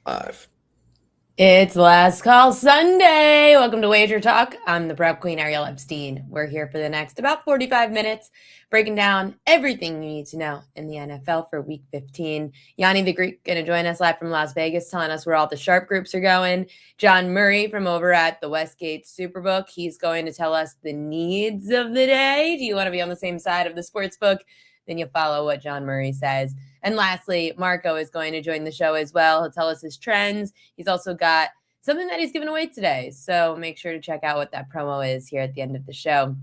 Five. It's Last Call Sunday. Welcome to WagerTalk. I'm the prep queen, Ariel Epstein. We're here for the next about 45 minutes, breaking down everything you need to know in the NFL for Week 15. Yanni the Greek going to join us live from Las Vegas, telling us where all the sharp groups are going. John Murray from over at the Westgate Superbook. He's going to tell us the needs of the day. Do you want to be on the same side of the sports book? Then you follow what John Murray says. And lastly, Marco is going to join the show as well. He'll tell us his trends. He's also got something that he's giving away today. So make sure to check out what that promo is here at the end of the show.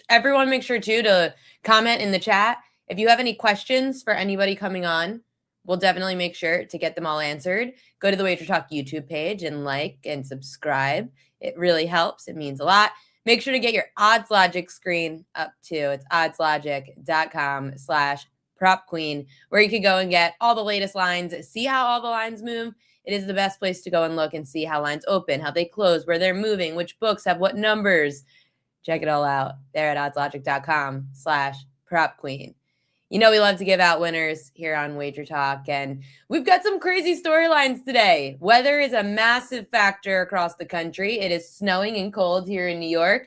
Everyone, make sure too to comment in the chat. If you have any questions for anybody coming on, we'll definitely make sure to get them all answered. Go to the WagerTalk YouTube page and like and subscribe. It really helps. It means a lot. Make sure to get your Odds Logic screen up too. It's oddslogic.com/prop queen, where you can go and get all the latest lines, see how all the lines move. It is the best place to go and look and see how lines open, how they close, where they're moving, which books have what numbers. Check it all out there at oddslogic.com/prop queen. You know, we love to give out winners here on Wager Talk, and we've got some crazy storylines today. Weather is a massive factor across the country. It is snowing and cold here in New York.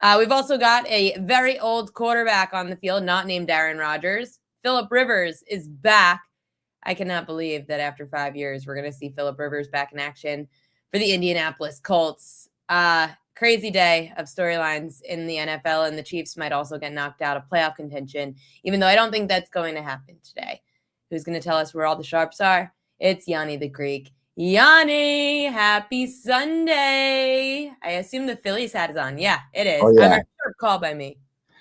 We've also got a very old quarterback on the field, not named Aaron Rodgers. Phillip Rivers is back. I cannot believe that after 5 years, we're going to see Phillip Rivers back in action for the Indianapolis Colts. Crazy day of storylines in the NFL, and the Chiefs might also get knocked out of playoff contention, even though I don't think that's going to happen today. Who's going to tell us where all the sharps are? It's Yanni the Greek. Yanni, happy Sunday. I assume the Phillies hat is on. Yeah, it is. Oh, I'm yeah. a short call by me.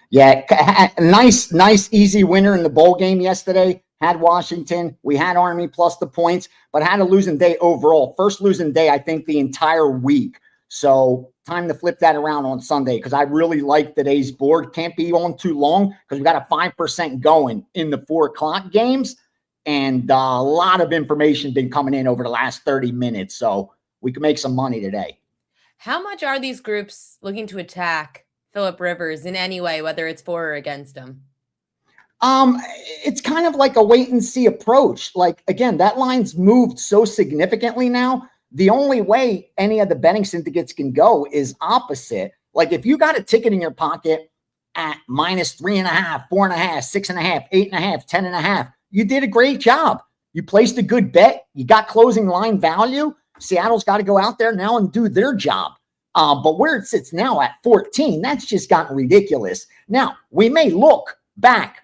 Yeah, nice, easy winner in the bowl game yesterday. Had Washington. We had Army plus the points, but had a losing day overall. First losing day, I think, the entire week. So time to flip that around on Sunday because I really like today's board. Can't be on too long because we got a 5% going in the 4 o'clock games. And a lot of information been coming in over the last 30 minutes. So we can make some money today. How much are these groups looking to attack Phillip Rivers in any way, whether it's for or against him? It's kind of like a wait and see approach. Like, again, that line's moved so significantly now. The only way any of the betting syndicates can go is opposite. Like if you got a ticket in your pocket at -3.5, 4.5, 6.5, 8.5, 10.5, you did a great job. You placed a good bet. You got closing line value. Seattle's got to go out there now and do their job. But where it sits now at 14, that's just gotten ridiculous. Now, we may look back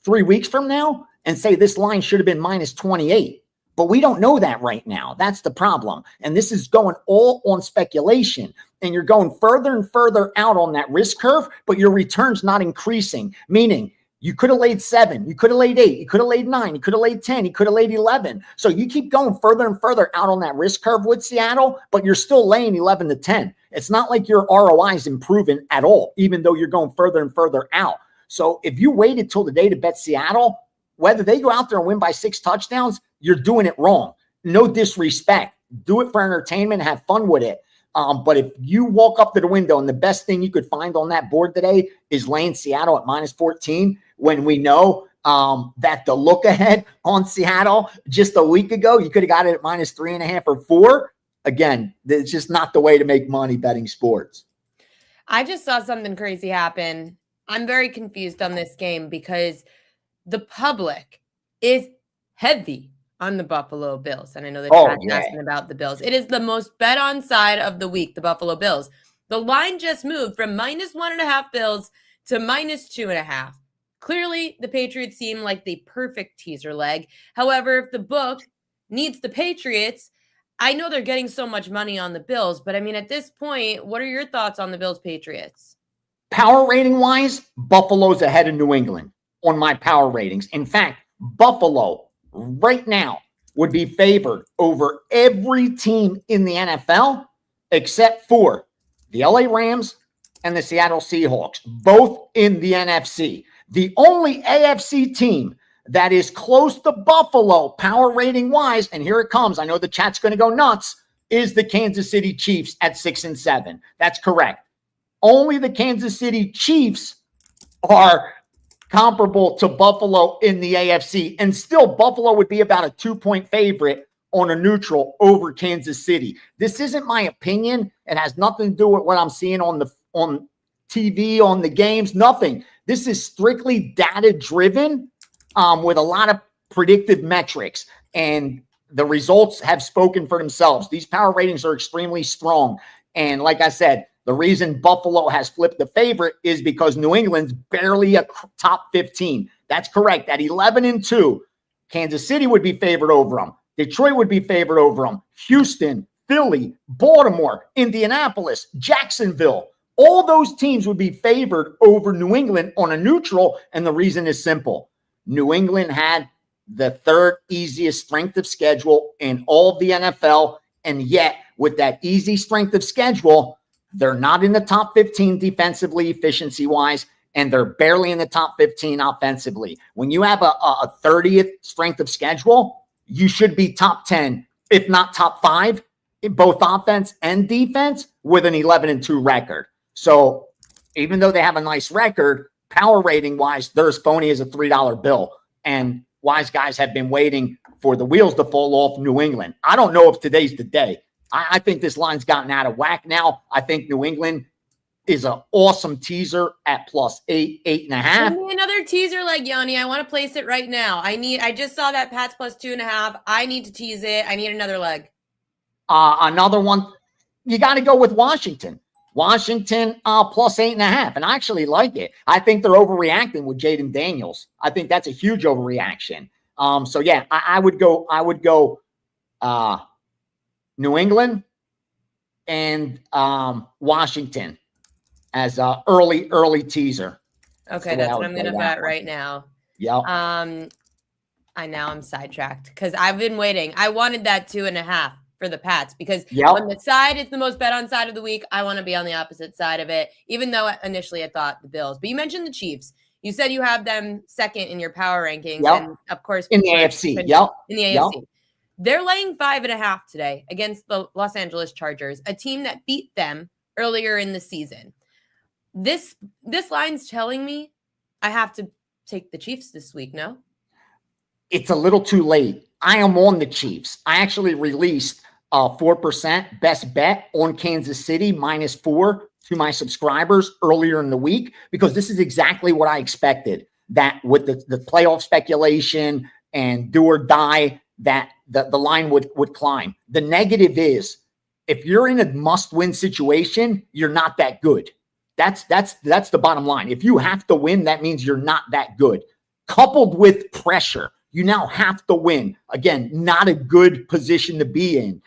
3 weeks from now and say this line should have been -28. But we don't know that right now. That's the problem. And this is going all on speculation. And you're going further and further out on that risk curve, but your return's not increasing. Meaning you could have laid 7, you could have laid 8, you could have laid 9, you could have laid 10, you could have laid 11. So you keep going further and further out on that risk curve with Seattle, but you're still laying 11 to 10. It's not like your ROI is improving at all, even though you're going further and further out. So if you waited till the day to bet Seattle, whether they go out there and win by 6 touchdowns, you're doing it wrong. No disrespect. Do it for entertainment. Have fun with it. But if you walk up to the window and the best thing you could find on that board today is laying Seattle at -14, when we know that the look ahead on Seattle just a week ago, you could have got it at -3.5 or 4. Again, it's just not the way to make money betting sports. I just saw something crazy happen. I'm very confused on this game because the public is heavy on the Buffalo Bills. And I know the chat's asking about the Bills. It is the most bet on side of the week, the Buffalo Bills. The line just moved from -1.5 Bills to -2.5. Clearly, the Patriots seem like the perfect teaser leg. However, if the book needs the Patriots, I know they're getting so much money on the Bills, but I mean, at this point, what are your thoughts on the Bills Patriots? Power rating wise, Buffalo's ahead of New England on my power ratings. In fact, Buffalo right now would be favored over every team in the NFL except for the LA Rams and the Seattle Seahawks, both in the NFC. The only AFC team that is close to Buffalo power rating wise, and here it comes, I know the chat's going to go nuts, is the Kansas City Chiefs at 6-7. That's correct. Only the Kansas City Chiefs are comparable to Buffalo in the AFC. And still, Buffalo would be about a 2-point favorite on a neutral over Kansas City. This isn't my opinion. It has nothing to do with what I'm seeing on TV, on the games, nothing. This is strictly data driven with a lot of predictive metrics, and the results have spoken for themselves. These power ratings are extremely strong. And like I said, the reason Buffalo has flipped the favorite is because New England's barely a top 15. That's correct. At 11-2, Kansas City would be favored over them. Detroit would be favored over them. Houston, Philly, Baltimore, Indianapolis, Jacksonville. All those teams would be favored over New England on a neutral, and the reason is simple. New England had the third easiest strength of schedule in all of the NFL, and yet with that easy strength of schedule, they're not in the top 15 defensively, efficiency-wise, and they're barely in the top 15 offensively. When you have a 30th strength of schedule, you should be top 10, if not top 5, in both offense and defense with an 11-2 record. So even though they have a nice record, power rating wise, they're as phony as a $3 bill. And wise guys have been waiting for the wheels to fall off New England. I don't know if today's the day. I think this line's gotten out of whack now. I think New England is an awesome teaser at +8, 8.5. Give me another teaser like Yanni. I want to place it right now. I just saw that Pats +2.5. I need to tease it. I need another leg. Another one, you got to go with Washington. Washington +8.5, and I actually like it. I think they're overreacting with Jaden Daniels. I think that's a huge overreaction. So yeah, I would go New England and Washington as a early teaser. Okay, that's what I'm going to bet right now. Yeah. I'm sidetracked because I've been waiting. I wanted that 2.5 for the Pats because when the side is the most bet on side of the week, I want to be on the opposite side of it, even though initially I thought the Bills. But you mentioned the Chiefs. You said you have them second in your power rankings. And of course, in the AFC. In the AFC. They're laying 5.5 today against the Los Angeles Chargers, a team that beat them earlier in the season. This line's telling me I have to take the Chiefs this week, no? It's a little too late. I am on the Chiefs. I actually released 4% best bet on Kansas City -4 to my subscribers earlier in the week because this is exactly what I expected, that with the playoff speculation and do or die, that the line would climb. The negative is if you're in a must-win situation, you're not that good. That's the bottom line. If you have to win, that means you're not that good. Coupled with pressure, you now have to win. Again, not a good position to be in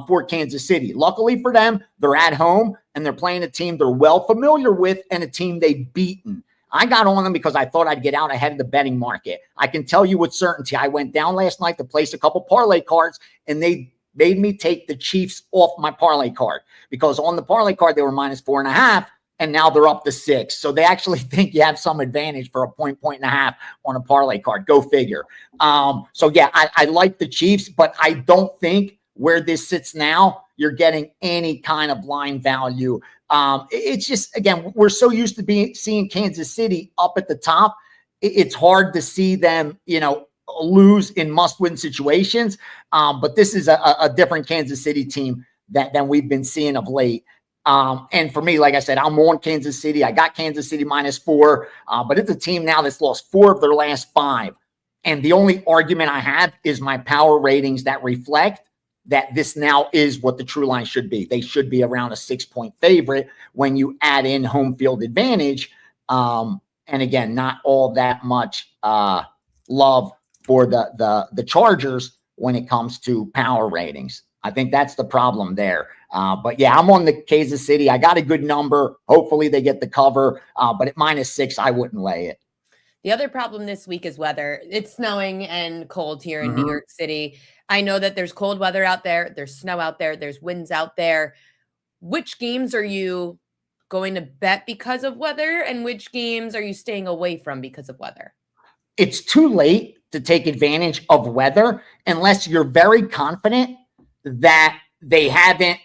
for Kansas City. Luckily for them, they're at home and they're playing a team they're well familiar with and a team they've beaten. I got on them because I thought I'd get out ahead of the betting market. I can tell you with certainty, I went down last night to place a couple parlay cards and they made me take the Chiefs off my parlay card because on the parlay card, they were -4.5. And now they're up to 6. So they actually think you have some advantage for a point and a half on a parlay card. Go figure. So yeah, I like the Chiefs, but I don't think where this sits now, you're getting any kind of line value. It's just, again, we're so used to seeing Kansas City up at the top. It's hard to see them, lose in must-win situations. But this is a different Kansas City team than we've been seeing of late. And for me, like I said, I'm on Kansas City. I got Kansas City -4, but it's a team now that's lost 4 of their last 5. And the only argument I have is my power ratings that reflect that this now is what the true line should be. They should be around a 6-point favorite when you add in home field advantage. And again, not all that much love for the Chargers when it comes to power ratings. I think that's the problem there. But yeah, I'm on the Kansas City. I got a good number. Hopefully they get the cover. But at -6, I wouldn't lay it. The other problem this week is weather. It's snowing and cold here in New York City. I know that there's cold weather out there. There's snow out there. There's winds out there. Which games are you going to bet because of weather? And which games are you staying away from because of weather? It's too late to take advantage of weather unless you're very confident that they haven't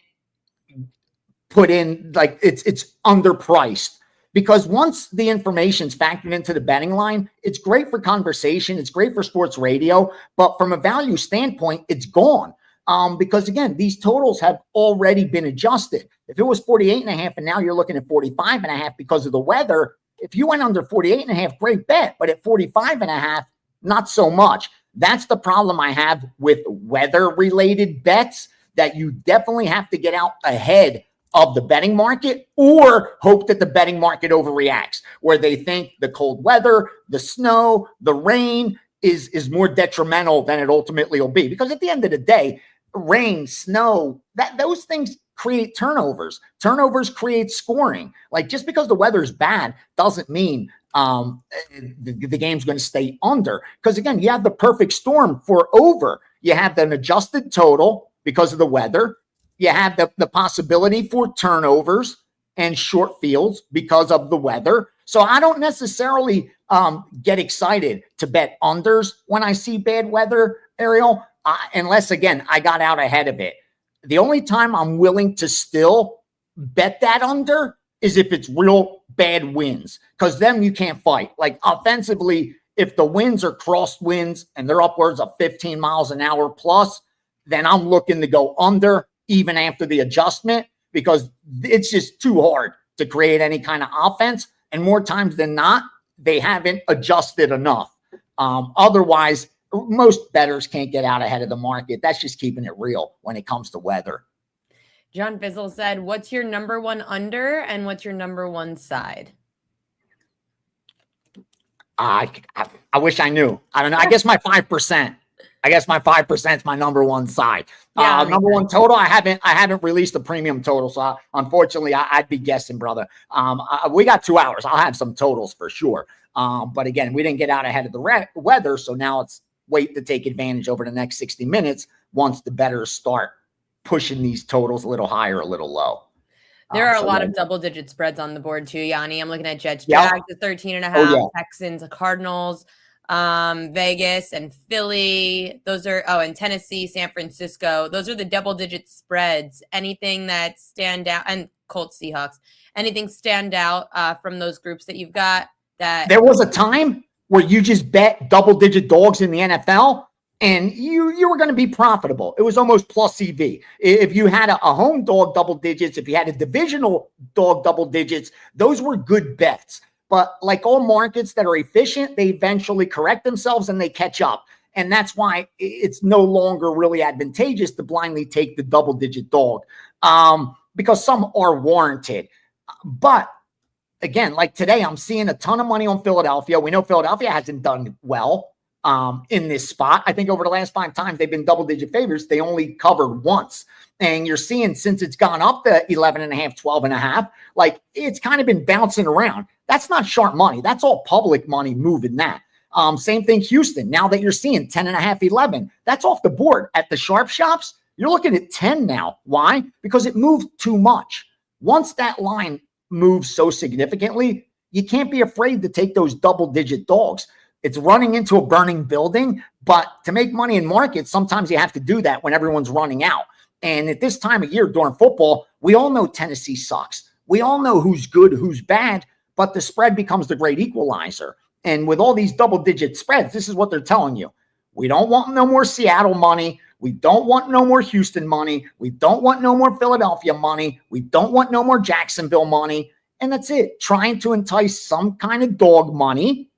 put in, like it's underpriced. Because once the information's factored into the betting line, it's great for conversation. It's great for sports radio. But from a value standpoint, it's gone. because again, these totals have already been adjusted. If it was 48.5 and now you're looking at 45.5 because of the weather, if you went under 48.5, great bet. But at 45.5, not so much. That's the problem I have with weather-related bets, that you definitely have to get out ahead of the betting market or hope that the betting market overreacts, where they think the cold weather, the snow, the rain is more detrimental than it ultimately will be. Because at the end of the day, rain, snow, those things create turnovers. Turnovers create scoring. Like, just because the weather is bad doesn't mean the game's going to stay under. Because again, you have the perfect storm for over. You have an adjusted total because of the weather. You have the possibility for turnovers and short fields because of the weather. So I don't necessarily get excited to bet unders when I see bad weather, Ariel, unless, again, I got out ahead of it. The only time I'm willing to still bet that under is if it's real bad winds, because then you can't fight. Like, offensively, if the winds are crosswinds and they're upwards of 15 miles an hour plus, then I'm looking to go under even after the adjustment, because it's just too hard to create any kind of offense. And more times than not, they haven't adjusted enough. Otherwise, most bettors can't get out ahead of the market. That's just keeping it real when it comes to weather. John Fizzle said, what's your number one under and what's your number one side? I wish I knew. I don't know. I guess my 5%. I guess my 5% is my number one side. Yeah, number one total. I haven't released the premium total, so unfortunately, I'd be guessing, brother. We got 2 hours. I'll have some totals for sure. But again, we didn't get out ahead of the weather, so now it's wait to take advantage over the next 60 minutes once the bettors start pushing these totals a little higher, a little low. There are a lot of double-digit spreads on the board too, Yanni. I'm looking at Jets, Jags at 13.5, Texans, Cardinals, Vegas and Philly. Those are, and Tennessee, San Francisco. Those are the double-digit spreads. Anything that stand out, and Colts, Seahawks. Anything stand out from those groups that you've got? That there was a time where you just bet double-digit dogs in the NFL, and you were going to be profitable. It was almost plus EV. If you had a home dog double digits, if you had a divisional dog double digits, those were good bets. But like all markets that are efficient, they eventually correct themselves and they catch up. And that's why it's no longer really advantageous to blindly take the double-digit dog, because some are warranted. But again, like today, I'm seeing a ton of money on Philadelphia. We know Philadelphia hasn't done well in this spot. I think over the last 5 times they've been double-digit favorites, they only covered once. And you're seeing, since it's gone up to 11.5, 12.5, like it's kind of been bouncing around. That's not sharp money. That's all public money moving that. Same thing, Houston. Now that you're seeing 10.5, 11, that's off the board. At the sharp shops, you're looking at 10 now. Why? Because it moved too much. Once that line moves so significantly, you can't be afraid to take those double-digit dogs. It's running into a burning building, but to make money in markets, sometimes you have to do that when everyone's running out. And at this time of year during football, we all know Tennessee sucks. We all know who's good, who's bad, but the spread becomes the great equalizer. And with all these double-digit spreads, this is what they're telling you. We don't want no more Seattle money. We don't want no more Houston money. We don't want no more Philadelphia money. We don't want no more Jacksonville money. And that's it. Trying to entice some kind of dog money.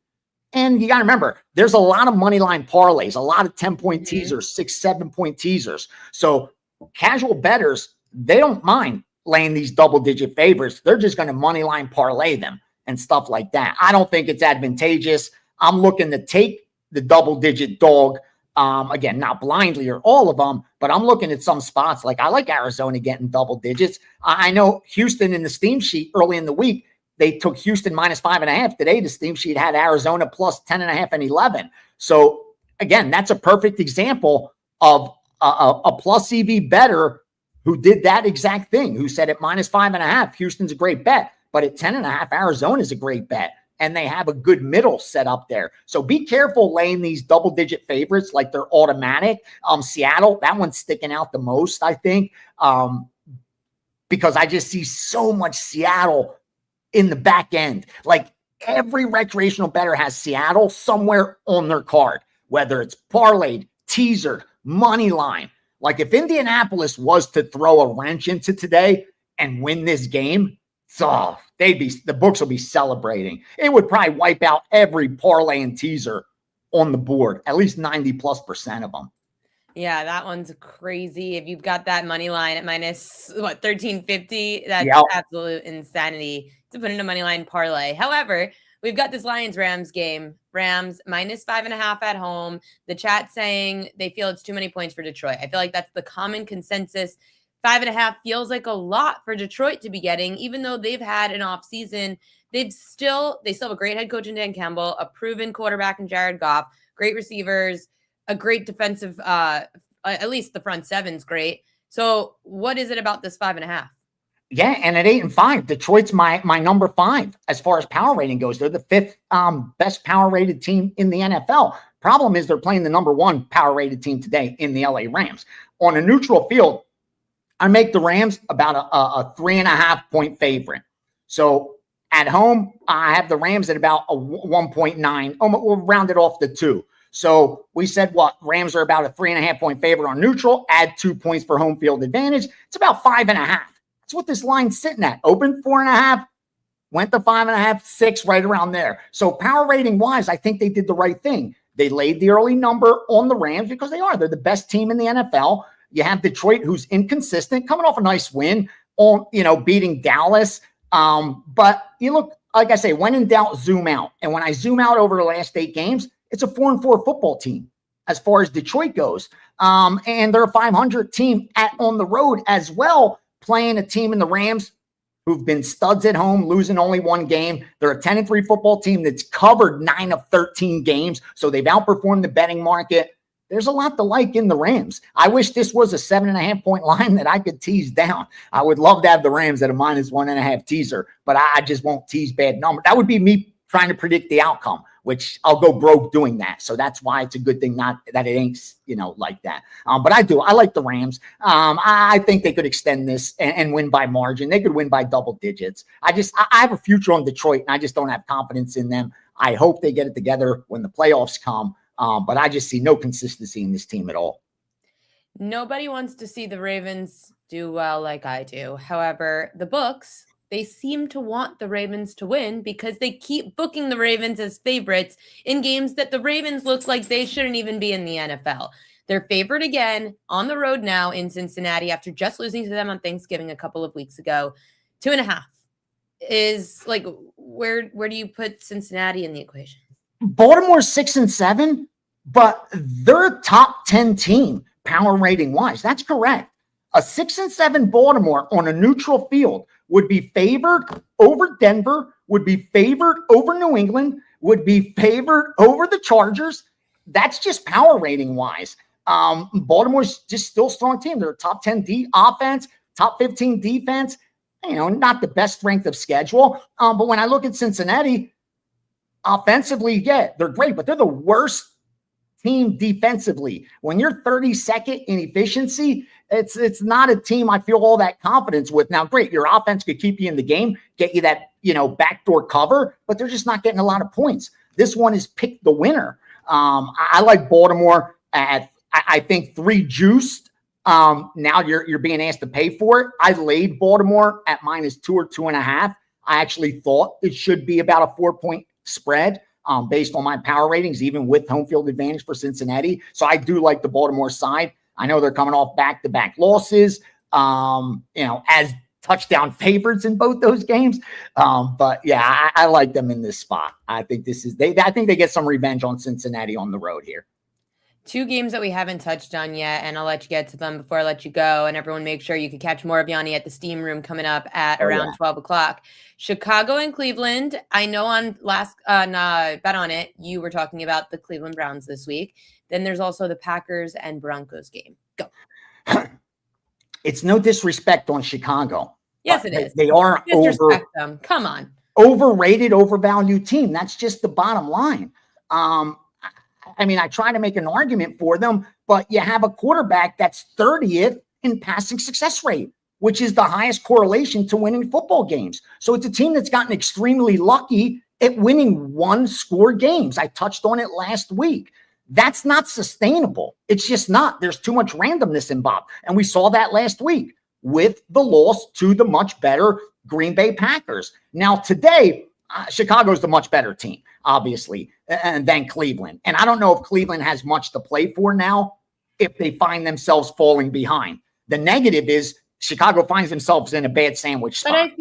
And you got to remember, there's a lot of money line parlays, a lot of 10-point teasers, 6, 7-point teasers. So casual bettors, they don't mind laying these double-digit favorites. They're just going to money line parlay them and stuff like that. I don't think it's advantageous. I'm looking to take the double-digit dog. Again, not blindly or all of them, but I'm looking at some spots. Like I like Arizona getting double digits. I know Houston in the steam sheet early in the week, they took Houston minus 5.5. Today, the steam sheet had Arizona plus 10.5 and 11. So again, that's a perfect example of a plus EV better who did that exact thing, who said at minus 5.5, Houston's a great bet, but at 10.5, Arizona's a great bet. And they have a good middle set up there. So be careful laying these double-digit favorites like they're automatic. Seattle, that one's sticking out the most, I think, because I just see so much Seattle in the back end. Like every recreational bettor has Seattle somewhere on their card, whether it's parlayed, teasered, money line. Like if Indianapolis was to throw a wrench into today and win this game, the books will be celebrating. It would probably wipe out every parlay and teaser on the board, at least 90+% of them. Yeah, that one's crazy. If you've got that money line at minus 1350, that's absolute insanity to put in a money line parlay. However, we've got this Lions-Rams game. Rams minus 5.5 at home. The chat saying they feel it's too many points for Detroit. I feel like that's the common consensus. 5.5 feels like a lot for Detroit to be getting, even though they've had an off season. They still have a great head coach in Dan Campbell, a proven quarterback in Jared Goff, great receivers, a great defensive, at least the front seven's great. So what is it about this 5.5? Yeah, and at 8-5, Detroit's my number 5 as far as power rating goes. They're the 5th best power rated team in the NFL. Problem is they're playing the number 1 power rated team today in the LA Rams. On a neutral field, I make the Rams about a 3.5 point favorite. So at home, I have the Rams at about a 1.9. We'll round it off to 2. So we said what? Rams are about a 3.5 point favorite on neutral. Add 2 points for home field advantage. It's about 5.5. That's what this line's sitting at. Open 4.5, went to 5.5, 6, right around there. So power rating wise, I think they did the right thing. They laid the early number on the Rams because they're the best team in the NFL. You have Detroit, who's inconsistent, coming off a nice win on, beating Dallas. But you look, like I say, when in doubt, zoom out. And when I zoom out over the last 8 games, it's a 4-4 football team as far as Detroit goes. And they're a 500 team on the road as well, playing a team in the Rams who've been studs at home, losing only 1 game. They're a 10-3 football team that's covered 9 of 13 games. So they've outperformed the betting market. There's a lot to like in the Rams. I wish this was a 7.5 point line that I could tease down. I would love to have the Rams at a minus 1.5 teaser, but I just won't tease bad numbers. That would be me trying to predict the outcome, which I'll go broke doing that. So that's why it's a good thing not that it ain't, like that. But I like the Rams. I think they could extend this and win by margin. They could win by double digits. I have a future on Detroit, and I just don't have confidence in them. I hope they get it together when the playoffs come. But I just see no consistency in this team at all. Nobody wants to see the Ravens do well like I do. However, the books, they seem to want the Ravens to win because they keep booking the Ravens as favorites in games that the Ravens look like they shouldn't even be in the NFL. They're favored again on the road now in Cincinnati after just losing to them on Thanksgiving a couple of weeks ago. 2.5 is like, where do you put Cincinnati in the equation? Baltimore's 6-7, but they're top 10 team power rating wise. That's correct. A 6-7 Baltimore on a neutral field would be favored over Denver, would be favored over New England, would be favored over the Chargers. That's just power rating wise. Baltimore's just still a strong team. They're a top 10 offense, top 15 defense. Not the best strength of schedule. But when I look at Cincinnati, offensively, yeah, they're great, but they're the worst team defensively. When you're 32nd in efficiency, it's not a team I feel all that confidence with. Now, great, your offense could keep you in the game, get you that, backdoor cover, but they're just not getting a lot of points. This one is pick the winner. I like Baltimore at, I think, 3 juiced. Now you're being asked to pay for it. I laid Baltimore at -2 or 2.5. I actually thought it should be about a 4-point spread based on my power ratings, even with home field advantage for Cincinnati. So I do like the Baltimore side. I know they're coming off back-to-back losses, as touchdown favorites in both those games. But yeah, I like them in this spot. I think I think they get some revenge on Cincinnati on the road here. 2 games that we haven't touched on yet, and I'll let you get to them before I let you go. And everyone, make sure you can catch more of Yanni at the Steam Room coming up at around 12 o'clock. Chicago and Cleveland. I know on last Bet On It, you were talking about the Cleveland Browns this week. Then there's also the Packers and Broncos game. Go. It's no disrespect on Chicago. Yes, it is. They are disrespect them. Come on. Overrated, overvalued team. That's just the bottom line. I try to make an argument for them, but you have a quarterback that's 30th in passing success rate, which is the highest correlation to winning football games. So it's a team that's gotten extremely lucky at winning 1-score games. I touched on it last week. That's not sustainable. It's just not. There's too much randomness involved. And we saw that last week with the loss to the much better Green Bay Packers. Now, today, Chicago's the much better team, obviously, and than Cleveland. And I don't know if Cleveland has much to play for now if they find themselves falling behind. The negative is Chicago finds themselves in a bad sandwich spot.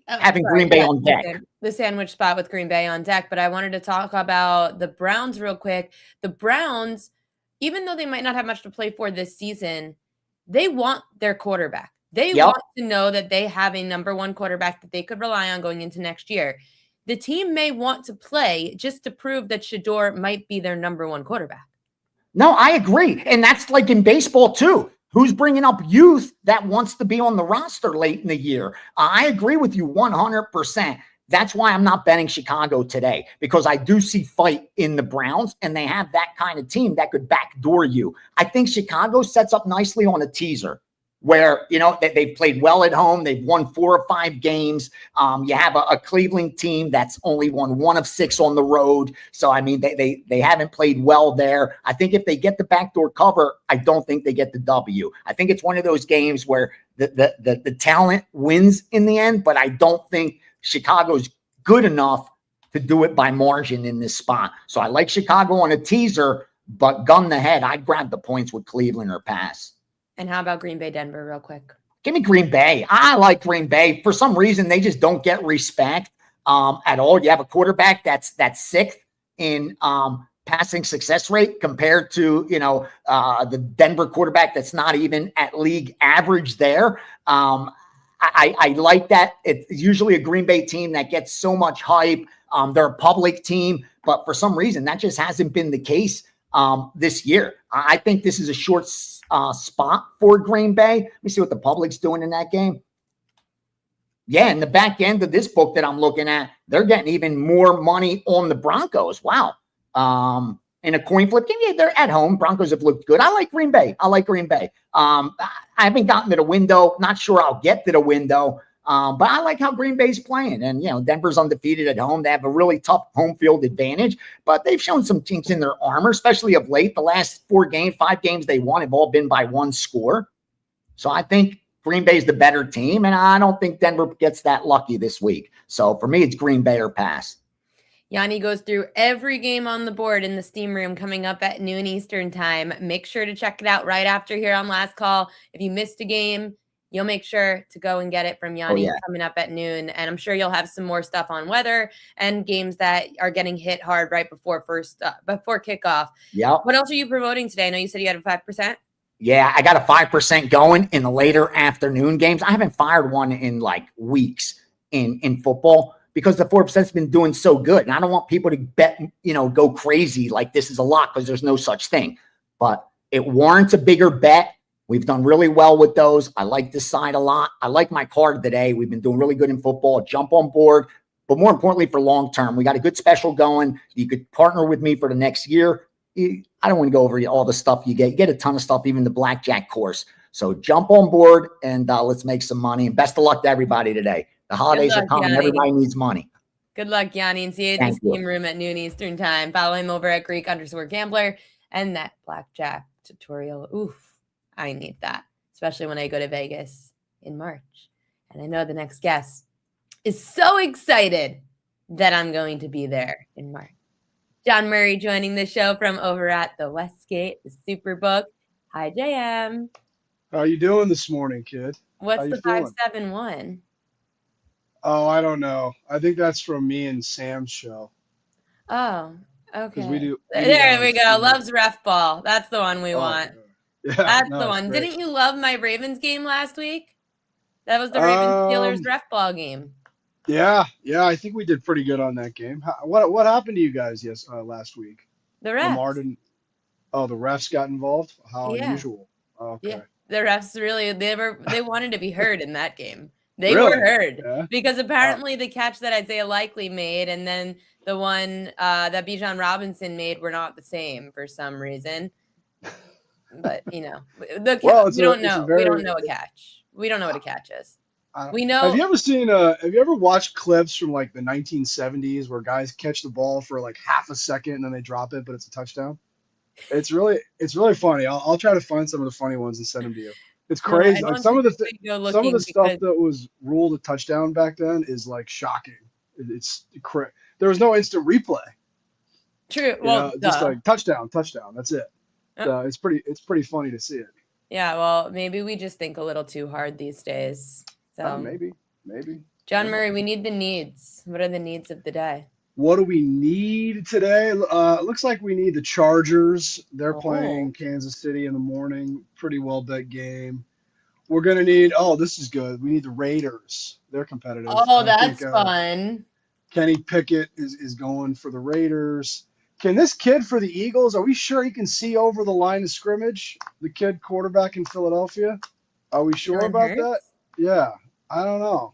Having Green Bay on deck. The sandwich spot with Green Bay on deck. But I wanted to talk about the Browns real quick. The Browns, even though they might not have much to play for this season, they want their quarterback. They want to know that they have a number one quarterback that they could rely on going into next year. The team may want to play just to prove that Shedeur might be their number one quarterback. No, I agree. And that's like in baseball too. Who's bringing up youth that wants to be on the roster late in the year? I agree with you 100%. That's why I'm not betting Chicago today, because I do see fight in the Browns, and they have that kind of team that could backdoor you. I think Chicago sets up nicely on a teaser where, they've played well at home. They've won 4 or 5 games. You have a Cleveland team that's only won 1 of 6 on the road. So, I mean, they haven't played well there. I think if they get the backdoor cover, I don't think they get the W. I think it's one of those games where the talent wins in the end, but I don't think Chicago's good enough to do it by margin in this spot. So I like Chicago on a teaser, but gun the head, I'd grab the points with Cleveland or pass. And how about Green Bay, Denver, real quick? Give me Green Bay. I like Green Bay. For some reason, they just don't get respect at all. You have a quarterback that's 6th in passing success rate compared to, the Denver quarterback that's not even at league average there. I like that. It's usually a Green Bay team that gets so much hype. They're a public team, but for some reason, that just hasn't been the case this year. I think this is a short spot for Green Bay. Let me see what the public's doing in that game. Yeah, in the back end of this book that I'm looking at, they're getting even more money on the Broncos. Wow. In a coin flip game, yeah, they're at home. Broncos have looked good. I like Green Bay. I haven't gotten to the window. Not sure I'll get to the window. But I like how Green Bay's playing. And, Denver's undefeated at home. They have a really tough home field advantage, but they've shown some chinks in their armor, especially of late. The last 5 games they won have all been by 1 score. So I think Green Bay's the better team, and I don't think Denver gets that lucky this week. So for me, it's Green Bay or pass. Yanni goes through every game on the board in the Steam Room coming up at noon Eastern time. Make sure to check it out right after here on Last Call. If you missed a game, you'll make sure to go and get it from Yanni coming up at noon. And I'm sure you'll have some more stuff on weather and games that are getting hit hard right before kickoff. Yeah. What else are you promoting today? I know you said you had a 5%. Yeah, I got a 5% going in the later afternoon games. I haven't fired one in like weeks in football because the 4%'s been doing so good. And I don't want people to bet, go crazy like this is a lot because there's no such thing. But it warrants a bigger bet. We've done really well with those. I like this side a lot. I like my card today. We've been doing really good in football. Jump on board. But more importantly, for long term, we got a good special going. You could partner with me for the next year. I don't want to go over all the stuff you get. You get a ton of stuff, even the blackjack course. So jump on board and let's make some money. And best of luck to everybody today. The holidays are coming. Yanni. Everybody needs money. Good luck, Yanni, and see you at the Steam Room at noon Eastern time. Follow him over at Greek_Gambler and that blackjack tutorial. Oof. I need that, especially when I go to Vegas in March. And I know the next guest is so excited that I'm going to be there in March. John Murray joining the show from over at the Westgate, the Superbook. Hi, JM. How are you doing this morning, kid? What's the 571? Oh, I don't know. I think that's from me and Sam's show. Oh, okay. We there we go. Loves ref ball. That's the one we want. Yeah, that's the one. Great. Didn't you love my Ravens game last week? That was the Ravens-Steelers ref ball game. Yeah. I think we did pretty good on that game. What happened to you guys last week? The refs. The refs got involved? How unusual. Okay. Yeah, the refs really, they wanted to be heard in that game. They were heard because apparently the catch that Isaiah Likely made and then the one that Bijan Robinson made were not the same for some reason. But we don't know a catch. We don't know what a catch is. We know. Have you ever watched clips from like the 1970s where guys catch the ball for like half a second and then they drop it, but it's a touchdown? It's really funny. I'll try to find some of the funny ones and send them to you. It's No, I crazy. Like don't typically go some of the looking stuff because that was ruled a touchdown back then is like shocking. There was no instant replay. true. You know, Well, just duh. like touchdown, touchdown. That's it. Uh, So it's pretty funny to see it. Yeah, well, maybe we just think a little too hard these days. So, Maybe. John Yeah. Murray, we need the needs. What are the needs of the day? What do we need today? Looks like we need the Chargers. They're Oh, playing Kansas City in the morning. Pretty well bet game. We're gonna need. Oh, this is good. We need the Raiders. They're competitive. oh, I think that's fun. Kenny Pickett is going for the Raiders. Can this kid for the Eagles? Are we sure he can see over the line of scrimmage? The kid quarterback in Philadelphia. Are we sure Jalen about that? Hurts, Yeah, I don't know.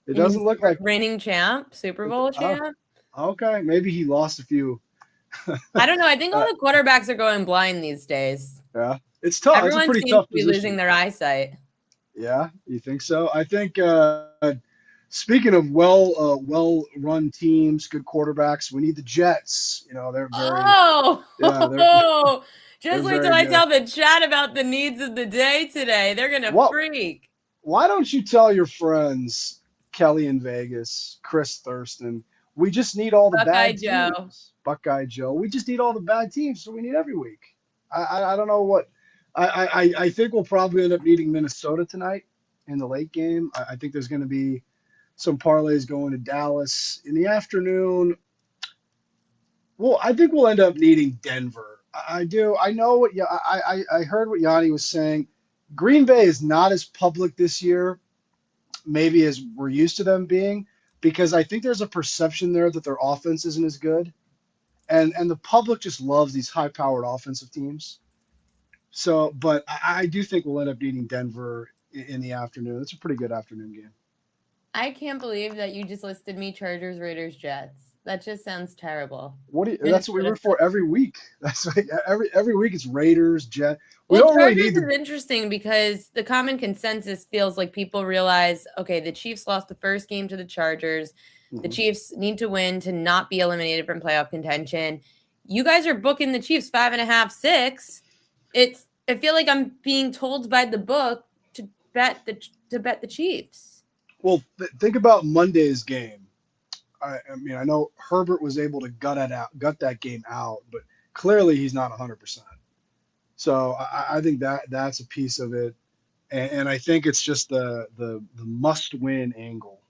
It and doesn't he's look the like. reigning champ, Super Bowl Oh, champ. okay. Maybe he lost a few. I don't know. I think all Uh, the quarterbacks are going blind these days. yeah, it's tough. It's a Everyone pretty seems tough to be losing position. their eyesight. Yeah, you think so? I think. Speaking of well run teams, good quarterbacks, we need the Jets. You know, they're very yeah, Oh, they're just wait till very I good. tell the chat about the needs of the day today. They're gonna What freak. Why don't you tell your friends, Kelly in Vegas, Chris Thurston, we just need all the Buckeye bad Joe. teams. Buckeye Joe, we just need all the bad teams, so we need every week. I don't know what. I think we'll probably end up needing Minnesota tonight in the late game. I think there's going to be some parlays going to Dallas in the afternoon. Well, I think we'll end up needing Denver. I do. I know what. Yeah, I heard what Yanni was saying. Green Bay is not as public this year, maybe as we're used to them being, because I think there's a perception there that their offense isn't as good, and the public just loves these high-powered offensive teams. So, but I do think we'll end up beating Denver in the afternoon. It's a pretty good afternoon game. I can't believe that you just listed me Chargers, Raiders, Jets. That just sounds terrible. That's what we Minnesota root for every week. That's like every week it's Raiders, Jet. We Well, don't really Chargers need is the. interesting because the common consensus feels like people realize, okay, the Chiefs lost the first game to the Chargers. The Mhm. Chiefs need to win to not be eliminated from playoff contention. You guys are booking the Chiefs 5.5, 6. I feel like I'm being told by the book to bet the Chiefs. Well, think about Monday's game. I mean, I know Herbert was able to gut that game out, but clearly he's not 100%. So I think that's a piece of it, and I think it's just the must-win angle.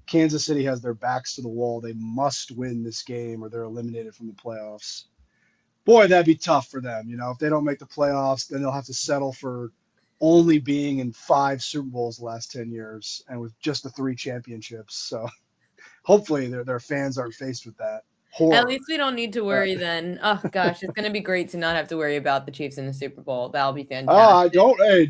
Kansas City has their backs to the wall. They must win this game, or they're eliminated from the playoffs. Boy, that'd be tough for them. You know, if they don't make the playoffs, then they'll have to settle for only being in 5 Super Bowls the last 10 years, and with just the 3 championships. So hopefully their fans aren't faced with that At horror. least we don't need to Uh, worry then. Oh gosh, it's going to be great to not have to worry about the Chiefs in the Super Bowl. That'll be fantastic.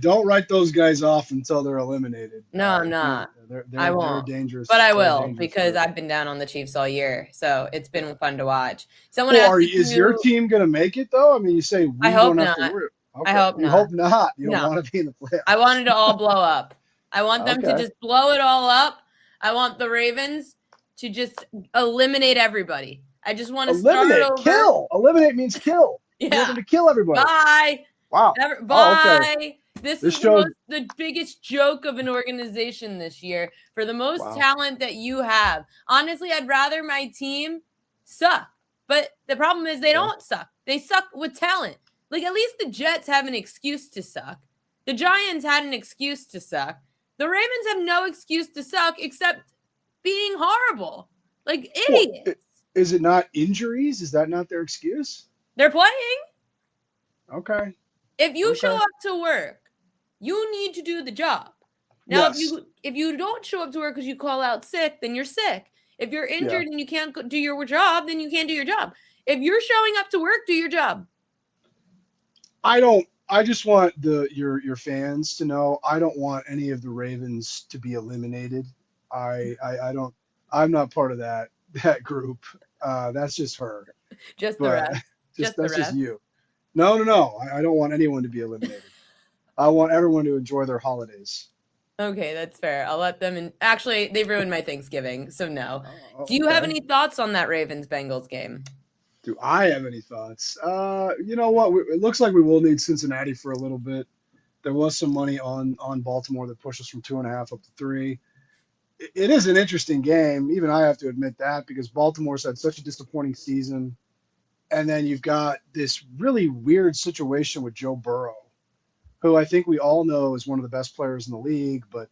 don't write those guys off until they're eliminated. No, I'm not. I They're won't. dangerous. But I They're a will dangerous because group. I've been down on the Chiefs all year. So it's Yeah. been fun to watch. Someone Well, asked if is your you team gonna make it though? I mean, you say I we hope don't have to not. worry. I Okay, hope you not. hope not. You don't No. want to be in the playoffs. I want it to all blow up. I want them to Okay. just blow it all up. I want the Ravens to just eliminate everybody. I just want to start Eliminate, over. kill. Eliminate means kill. You want Yeah. them to kill everybody. Bye. Wow. Oh, okay. Bye. This This is showed. the biggest joke of an organization this year for the most Wow. talent that you have. Honestly, I'd rather my team suck. But the problem is they don't suck. They suck with talent. Like at least the Jets have an excuse to suck. The Giants had an excuse to suck. The Ravens have no excuse to suck except being horrible. Like idiots. Well, is it not injuries? Is that not their excuse? They're playing. Okay. If you show Okay. up to work, you need to do the job. Now, Yes. if you don't show up to work because you call out sick, then you're sick. If you're Yeah. injured and you can't do your job, then you can't do your job. If you're showing up to work, do your job. I just want your fans to know I don't want any of the Ravens to be eliminated. I don't. I'm not part of that group. That's just her. Just the But rest. Just the that's just rest. you. No. I don't want anyone to be eliminated. I want everyone to enjoy their holidays. Okay, that's fair. I'll let them in. Actually, they ruined my Thanksgiving, so no. Oh, Do you have okay. any thoughts on that Ravens-Bengals game? Do I have any thoughts? You know what? It looks like we will need Cincinnati for a little bit. There was some money on Baltimore that pushed us from 2.5 up to 3. It is an interesting game. Even I have to admit that because Baltimore's had such a disappointing season. And then you've got this really weird situation with Joe Burrow, who I think we all know is one of the best players in the league, but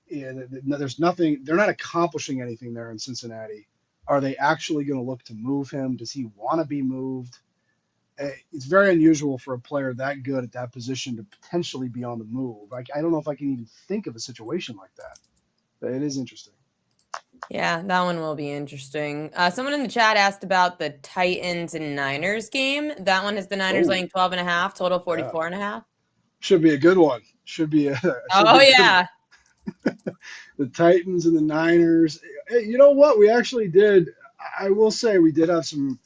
there's nothing, they're not accomplishing anything there in Cincinnati. Are they actually going to look to move him? Does he want to be moved? It's very unusual for a player that good at that position to potentially be on the move. I don't know if I can even think of a situation like that. But it is interesting. Yeah, that one will be interesting. Someone in the chat asked about the Titans and Niners game. That one is the Niners laying 12.5, total 44.5. Should be a good one. Should be a. Oh, yeah. The Titans and the Niners. Hey, you know what? We actually did. I will say we did have some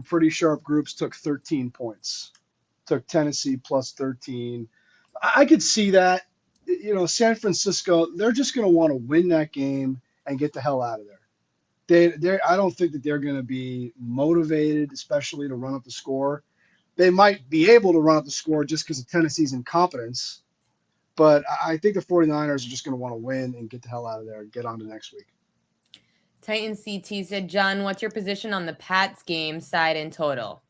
pretty sharp groups. Took 13 points. Took Tennessee plus 13. I could see that. You know, San Francisco, they're just going to want to win that game and get the hell out of there. I don't think that they're going to be motivated, especially to run up the score. They might be able to run up the score just because of Tennessee's incompetence, but I think the 49ers are just going to want to win and get the hell out of there and get on to next week. Titan CT said, John, what's your position on the Pats game side and total?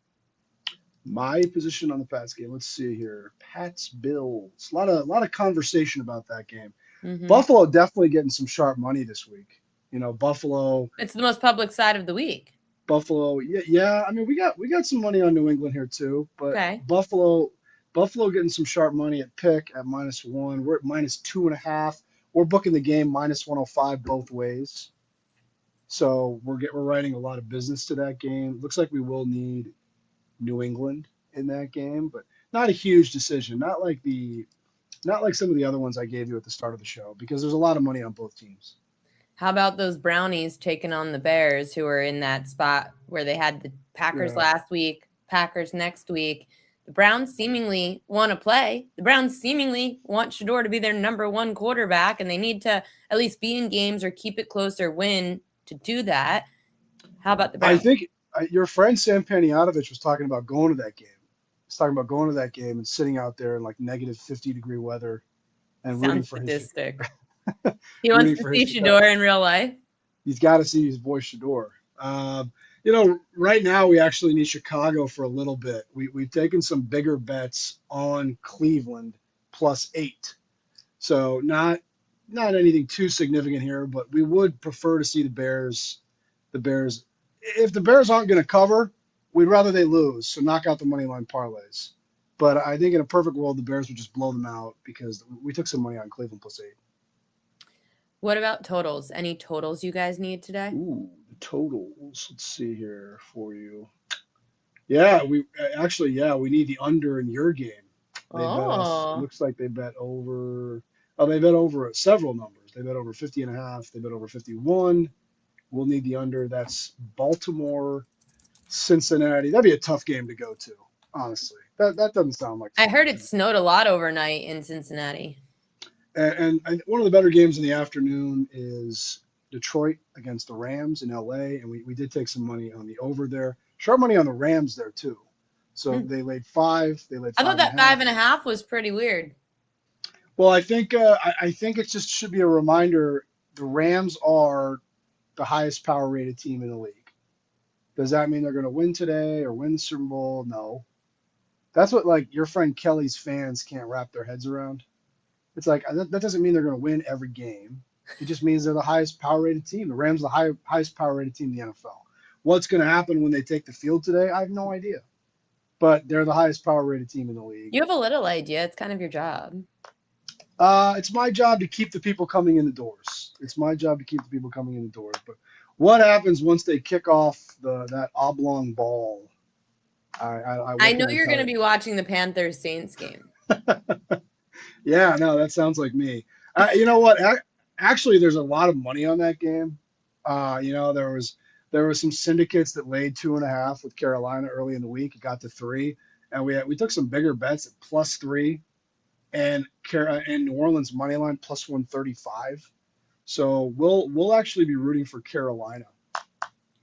My position on the Pats game, let's see here. Pats Bills. A lot of conversation about that game. Mm-hmm. Buffalo definitely getting some sharp money this week. You know, Buffalo. It's the most public side of the week. Buffalo, yeah. I mean, we got some money on New England here too, but okay. Buffalo getting some sharp money at pick at -1. We're at -2.5. We're booking the game -105 both ways. So we're writing a lot of business to that game. Looks like we will need New England in that game, but not a huge decision. Not like some of the other ones I gave you at the start of the show, because there's a lot of money on both teams. How about those Brownies taking on the Bears, who are in that spot where they had the Packers last week, Packers next week? The Browns seemingly want to play. The Browns seemingly want Shador to be their number one quarterback, and they need to at least be in games or keep it close or win to do that. How about the Browns? I think your friend Sam Panayotovich was talking about going to that game. He's talking about going to that game and sitting out there in like -50-degree weather and rooting for sadistic. He wants to see Shador in real life. He's got to see his boy Shador. You know, right now we actually need Chicago for a little bit. We've taken some bigger bets on Cleveland +8. So not anything too significant here, but we would prefer to see the Bears. If the Bears aren't going to cover, we'd rather they lose. So knock out the money line parlays. But I think in a perfect world, the Bears would just blow them out because we took some money on Cleveland +8. What about totals? Any totals you guys need today? Ooh, the totals. Let's see here for you. Yeah, we need the under in your game. They bet us, looks like they bet over. Oh, they bet over several numbers. They bet over 50.5. They bet over 51. We'll need the under. That's Baltimore, Cincinnati. That'd be a tough game to go to, honestly. That doesn't sound like. I heard it snowed a lot overnight in Cincinnati. And one of the better games in the afternoon is Detroit against the Rams in LA. And we did take some money on the over there. Sharp money on the Rams there, too. So they laid 5. They laid 5. I thought that 5.5 was pretty weird. Well, I think it just should be a reminder. The Rams are the highest power rated team in the league. Does that mean they're going to win today or win the Super Bowl? No. That's what like your friend Kelly's fans can't wrap their heads around. It's like that doesn't mean they're going to win every game. It just means they're the highest power rated team. The Rams are the highest power rated team in the NFL. What's going to happen when they take the field today? I have no idea. But they're the highest power rated team in the league. You have a little idea. It's kind of your job. It's my job to keep the people coming in the doors. But what happens once they kick off that oblong ball? I know you're going to be watching the Panthers Saints game. Yeah, no, that sounds like me. You know what? Actually, there's a lot of money on that game. You know, there was some syndicates that laid 2.5 with Carolina early in the week. It got to 3, and we took some bigger bets at +3, and New Orleans money line +135. So we'll actually be rooting for Carolina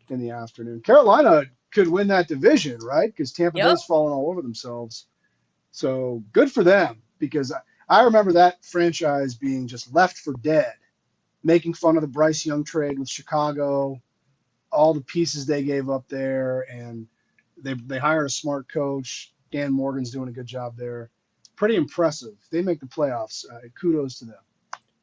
in the afternoon. Carolina could win that division, right? Because Tampa Yep. Bay's falling all over themselves. So good for them, because I remember that franchise being just left for dead, making fun of the Bryce Young trade with Chicago, all the pieces they gave up there, and they hired a smart coach. Dan Morgan's doing a good job there. Pretty impressive. They make the playoffs. Kudos to them.